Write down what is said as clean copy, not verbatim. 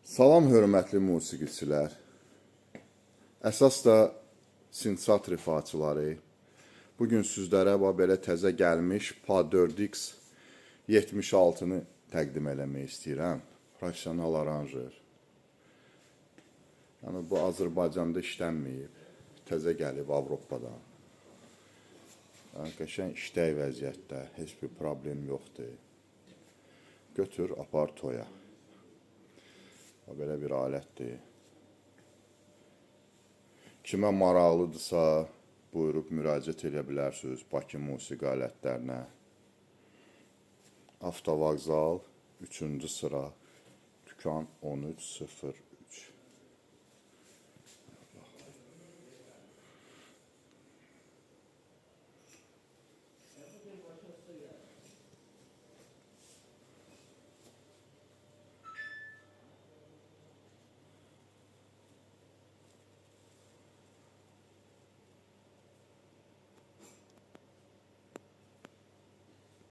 Salam hörmətli musiqiçilər. Əsas da Sintsat rifaçıları. Bugün sizlərə belə təzə gəlmiş PA 4X 76-nı təqdim eləmək istəyirəm. Professional aranjör. Yəni bu Azərbaycanda işlənməyib. Təzə gəlib Avropadan. Yəni qəşəng işlək vəziyyətdə, heç bir problem yoxdur. Götür, apar toya. Belə bir alətdir. Kimə maraqlıdırsa, buyurub müraciət edə bilərsiniz Bakı musiqi alətlərinə. Avtovağzal 3-cü sıra, dükan 1303.